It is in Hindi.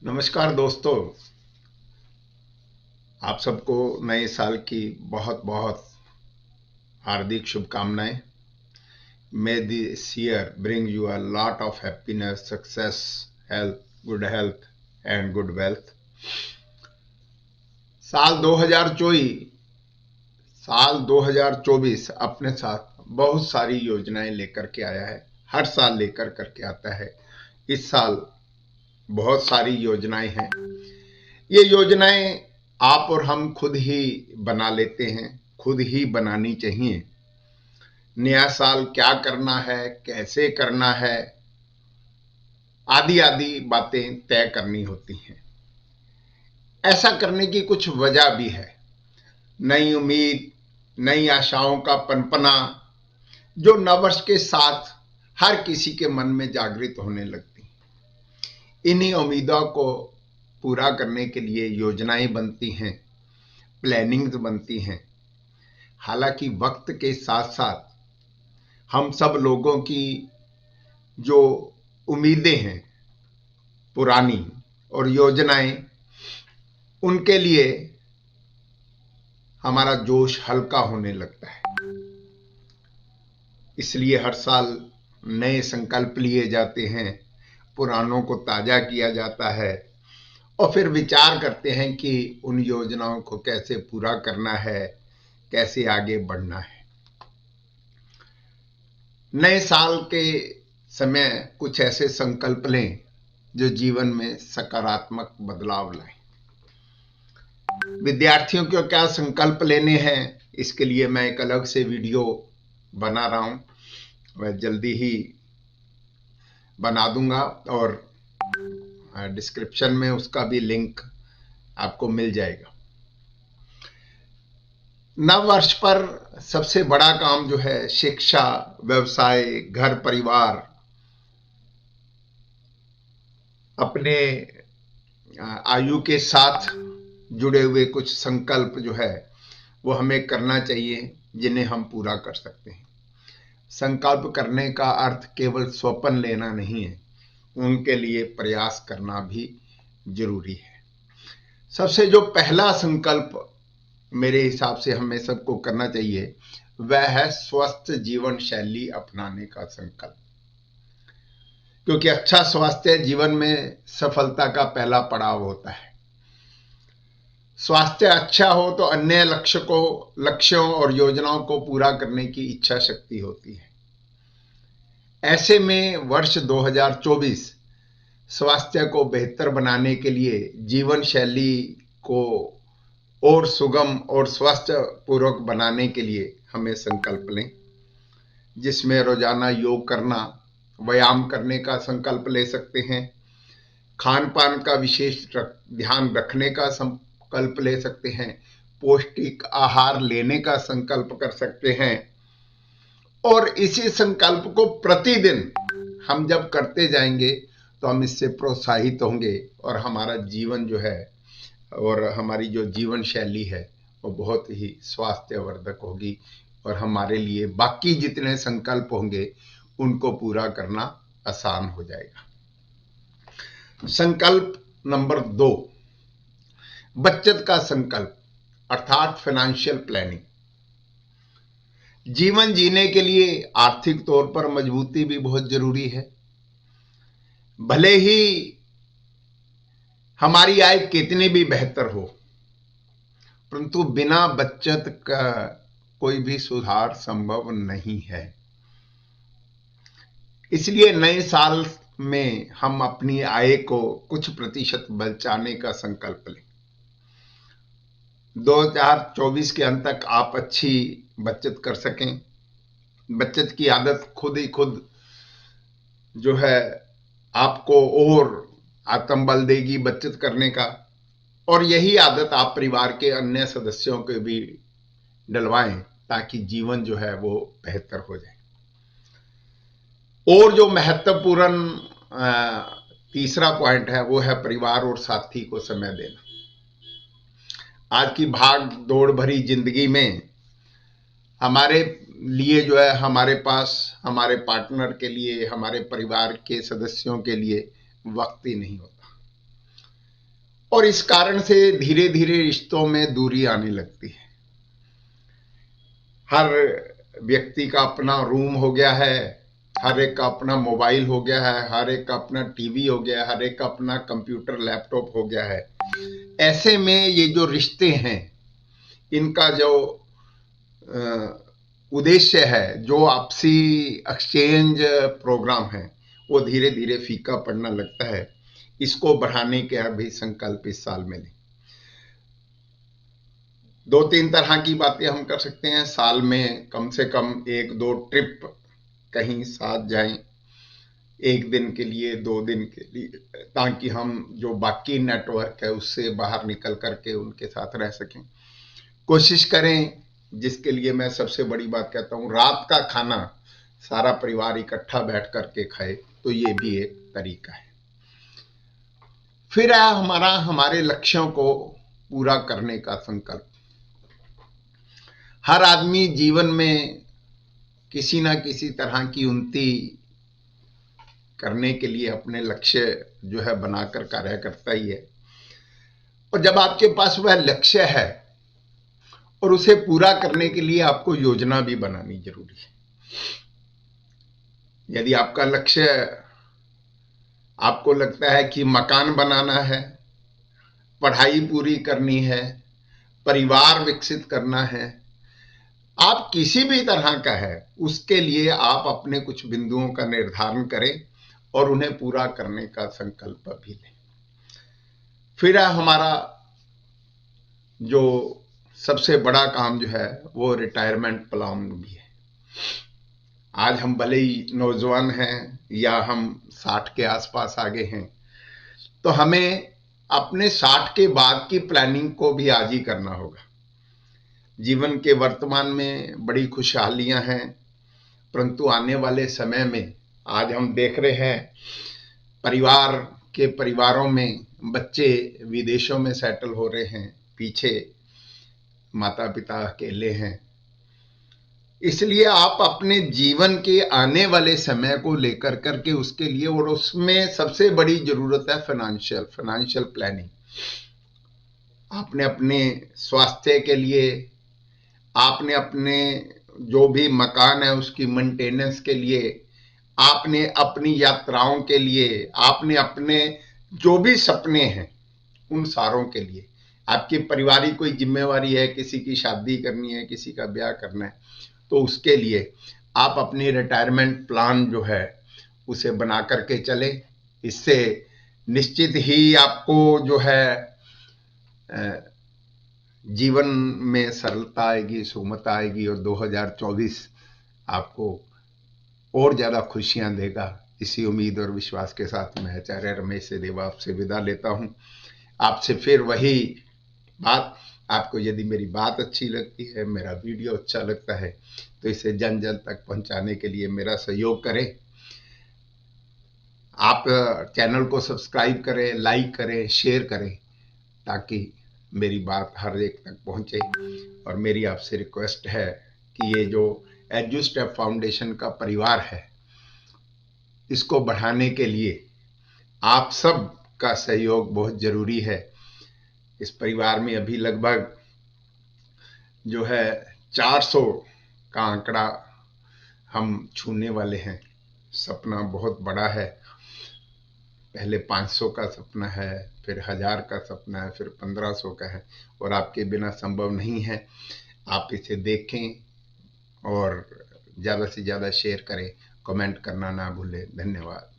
नमस्कार दोस्तों, आप सबको नए साल की बहुत बहुत हार्दिक शुभकामनाएं। May this year bring you a lot of happiness, success, health and good wealth. साल 2024 अपने साथ बहुत सारी योजनाएं लेकर के आया है। हर साल लेकर करके आता है। इस साल बहुत सारी योजनाएं हैं। ये योजनाएं आप और हम खुद ही बना लेते हैं, खुद ही बनानी चाहिए। नया साल क्या करना है, कैसे करना है, आदि आदि बातें तय करनी होती हैं। ऐसा करने की कुछ वजह भी है। नई उम्मीद, नई आशाओं का पनपना जो नववर्ष के साथ हर किसी के मन में जागृत होने लगती है। इन्हीं उम्मीदों को पूरा करने के लिए योजनाएं बनती हैं, प्लानिंग्स बनती हैं। हालांकि वक्त के साथ साथ हम सब लोगों की जो उम्मीदें हैं पुरानी और योजनाएं, उनके लिए हमारा जोश हल्का होने लगता है। इसलिए हर साल नए संकल्प लिए जाते हैं, पुरानों को ताजा किया जाता है और फिर विचार करते हैं कि उन योजनाओं को कैसे पूरा करना है, कैसे आगे बढ़ना है। नए साल के समय कुछ ऐसे संकल्प लें जो जीवन में सकारात्मक बदलाव लाएं। विद्यार्थियों को क्या संकल्प लेने हैं, इसके लिए मैं एक अलग से वीडियो बना रहा हूं। मैं जल्दी ही बना दूंगा और डिस्क्रिप्शन में उसका भी लिंक आपको मिल जाएगा। नव वर्ष पर सबसे बड़ा काम जो है शिक्षा, व्यवसाय, घर परिवार, अपने आयु के साथ जुड़े हुए कुछ संकल्प जो है वो हमें करना चाहिए, जिन्हें हम पूरा कर सकते हैं। संकल्प करने का अर्थ केवल स्वप्न लेना नहीं है, उनके लिए प्रयास करना भी जरूरी है। सबसे जो पहला संकल्प मेरे हिसाब से हमें सबको करना चाहिए वह है स्वस्थ जीवन शैली अपनाने का संकल्प। क्योंकि अच्छा स्वास्थ्य जीवन में सफलता का पहला पड़ाव होता है। स्वास्थ्य अच्छा हो तो अन्य लक्ष्यों और योजनाओं को पूरा करने की इच्छा शक्ति होती है। ऐसे में वर्ष 2024 स्वास्थ्य को बेहतर बनाने के लिए जीवन शैली को और सुगम और स्वास्थ्य पूर्वक बनाने के लिए हमें संकल्प लें, जिसमें रोजाना योग करना, व्यायाम करने का संकल्प ले सकते हैं, खान पान का विशेष ध्यान रखने का संकल्प ले सकते हैं, पौष्टिक आहार लेने का संकल्प कर सकते हैं। और इसी संकल्प को प्रतिदिन हम जब करते जाएंगे तो हम इससे प्रोत्साहित होंगे और हमारा जीवन जो है और हमारी जो जीवन शैली है वो बहुत ही स्वास्थ्यवर्धक होगी और हमारे लिए बाकी जितने संकल्प होंगे उनको पूरा करना आसान हो जाएगा। संकल्प नंबर 2, बचत का संकल्प अर्थात फाइनेंशियल प्लानिंग। जीवन जीने के लिए आर्थिक तौर पर मजबूती भी बहुत जरूरी है। भले ही हमारी आय कितनी भी बेहतर हो, परंतु बिना बचत का कोई भी सुधार संभव नहीं है। इसलिए नए साल में हम अपनी आय को कुछ प्रतिशत बचाने का संकल्प लें। 2024 के अंत तक आप अच्छी बचत कर सकें। बचत की आदत खुद जो है आपको और आत्मबल देगी बचत करने का, और यही आदत आप परिवार के अन्य सदस्यों को भी डलवाएं ताकि जीवन जो है वो बेहतर हो जाए। और जो महत्वपूर्ण तीसरा पॉइंट है वो है परिवार और साथी को समय देना। आज की भाग दौड़ भरी जिंदगी में हमारे लिए जो है हमारे पास हमारे पार्टनर के लिए, हमारे परिवार के सदस्यों के लिए वक्त ही नहीं होता। और इस कारण से धीरे धीरे रिश्तों में दूरी आने लगती है। हर व्यक्ति का अपना रूम हो गया है, हर एक का अपना मोबाइल हो गया है, हर एक का अपना टीवी हो गया है, हर एक का अपना कंप्यूटर लैपटॉप हो गया है। ऐसे में ये जो रिश्ते हैं, इनका जो उद्देश्य है, जो आपसी एक्सचेंज प्रोग्राम है, वो धीरे धीरे फीका पड़ने लगता है। इसको बढ़ाने के अभी संकल्प इस साल में लें। 2-3 तरह की बातें हम कर सकते हैं। साल में कम से कम 1-2 ट्रिप कहीं साथ जाएं, 1 दिन के लिए, 2 दिन के लिए, ताकि हम जो बाकी नेटवर्क है उससे बाहर निकल करके उनके साथ रह सकें। कोशिश करें, जिसके लिए मैं सबसे बड़ी बात कहता हूँ, रात का खाना सारा परिवार इकट्ठा बैठ करके खाए, तो ये भी एक तरीका है। फिर है हमारे लक्ष्यों को पूरा करने का संकल्प। हर आदमी जीवन में किसी ना किसी तरह की उन्नति करने के लिए अपने लक्ष्य जो है बनाकर कार्य करता ही है। और जब आपके पास वह लक्ष्य है और उसे पूरा करने के लिए आपको योजना भी बनानी जरूरी है। यदि आपका लक्ष्य, आपको लगता है कि मकान बनाना है, पढ़ाई पूरी करनी है, परिवार विकसित करना है, आप किसी भी तरह का है, उसके लिए आप अपने कुछ बिंदुओं का निर्धारण करें और उन्हें पूरा करने का संकल्प भी लें। फिर हमारा जो सबसे बड़ा काम जो है वो रिटायरमेंट प्लान भी है। आज हम भले ही नौजवान हैं या हम 60 के आसपास आ गए हैं, तो हमें अपने 60 के बाद की प्लानिंग को भी आज ही करना होगा। जीवन के वर्तमान में बड़ी खुशहालियां हैं, परंतु आने वाले समय में आज हम देख रहे हैं परिवारों में बच्चे विदेशों में सेटल हो रहे हैं, पीछे माता पिता अकेले हैं। इसलिए आप अपने जीवन के आने वाले समय को लेकर करके उसके लिए, और उसमें सबसे बड़ी जरूरत है फाइनेंशियल प्लानिंग। आपने अपने स्वास्थ्य के लिए, आपने अपने जो भी मकान है उसकी मेंटेनेंस के लिए, आपने अपनी यात्राओं के लिए, आपने अपने जो भी सपने हैं उन सारों के लिए, आपकी पारिवारिक कोई जिम्मेवारी है, किसी की शादी करनी है, किसी का ब्याह करना है, तो उसके लिए आप अपनी रिटायरमेंट प्लान जो है उसे बना करके चले। इससे निश्चित ही आपको जो है जीवन में सरलता आएगी, सुगमता आएगी, और 2024 आपको और ज़्यादा खुशियां देगा। इसी उम्मीद और विश्वास के साथ मैं आचार्य रमेश देव आपसे विदा लेता हूं। आपसे फिर वही बात, आपको यदि मेरी बात अच्छी लगती है, मेरा वीडियो अच्छा लगता है, तो इसे जन जन तक पहुंचाने के लिए मेरा सहयोग करें। आप चैनल को सब्सक्राइब करें, लाइक करें, शेयर करें, ताकि मेरी बात हर एक तक पहुंचे। और मेरी आपसे रिक्वेस्ट है कि ये जो एजुस्टेप फाउंडेशन का परिवार है, इसको बढ़ाने के लिए आप सब का सहयोग बहुत जरूरी है। इस परिवार में अभी लगभग जो है 400 का आंकड़ा हम छूने वाले हैं। सपना बहुत बड़ा है। पहले 500 का सपना है, फिर 1000 का सपना है, फिर 1500 का है, और आपके बिना संभव नहीं है। आप इसे देखें और ज़्यादा से ज़्यादा शेयर करें, कमेंट करना ना भूलें। धन्यवाद।